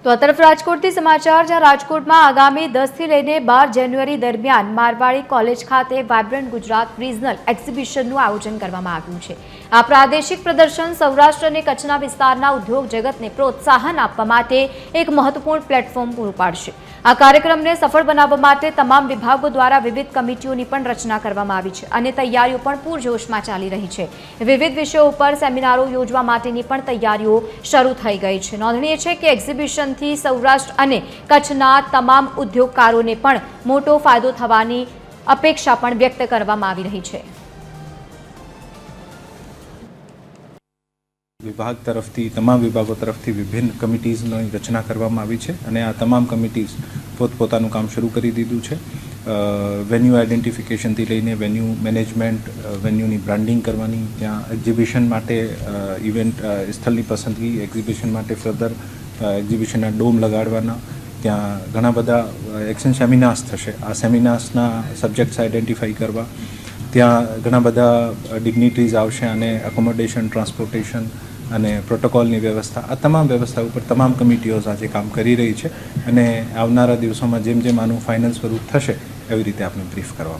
તો આ તરફ રાજકોટથી સમાચાર, જ્યાં રાજકોટમાં આગામી 10 થી લઈને 12 જાન્યુઆરી દરમિયાન મારવાડી કોલેજ ખાતે વાઇબ્રન્ટ ગુજરાત રિજનલ એક્ઝિબિશનનું આયોજન કરવામાં આવ્યું છે। આ પ્રાદેશિક પ્રદર્શન સૌરાષ્ટ્ર અને કચ્છના વિસ્તારના ઉદ્યોગ જગતને પ્રોત્સાહન આપવા માટે એક મહત્વપૂર્ણ પ્લેટફોર્મ પૂરું પાડશે। આ કાર્યક્રમને સફળ બનાવવા માટે તમામ વિભાગો દ્વારા વિવિધ કમિટીઓની પણ રચના કરવામાં આવી છે અને તૈયારીઓ પણ પૂરજોશમાં ચાલી રહી છે। વિવિધ વિષયો ઉપર સેમિનારો યોજવા માટેની પણ તૈયારીઓ શરૂ થઈ ગઈ છે। નોંધનીય છે કે એક્ઝિબિશનથી સૌરાષ્ટ્ર અને કચ્છના તમામ ઉદ્યોગકારોને પણ મોટો ફાયદો થવાની અપેક્ષા પણ વ્યક્ત કરવામાં આવી રહી છે। વિભાગ તરફથી તમામ વિભાગો તરફથી વિભિન્ન કમિટીઝની રચના કરવામાં આવી છે અને આ તમામ કમિટીઝ પોતપોતાનું કામ શરૂ કરી દીધું છે। વેન્યુ આઈડેન્ટિફિકેશનથી લઈને વેન્યુ મેનેજમેન્ટ, વેન્યુની બ્રાન્ડિંગ કરવાની, ત્યાં એક્ઝિબિશન માટે ઇવેન્ટ સ્થળની પસંદગી, એક્ઝિબિશન માટે ફર્ધર એક્ઝિબિશનના ડોમ લગાડવાના, ત્યાં ઘણા બધા એક્શન સેમિનાર્સ થશે। આ સેમિનાર્સના સબ્જેક્ટ્સ આઈડેન્ટિફાઈ કરવા, ત્યાં ઘણા બધા ડિગ્નિટીઝ આવશે અને એકોમોડેશન, ટ્રાન્સપોર્ટેશન અને પ્રોટોકોલની વ્યવસ્થા, આ તમામ વ્યવસ્થા ઉપર તમામ કમિટીઓ આજે કામ કરી રહી છે અને આવનારા દિવસોમાં જેમ જેમ આનું ફાઇનલ સ્વરૂપ થશે એવી રીતે આપણે બ્રીફ કરવા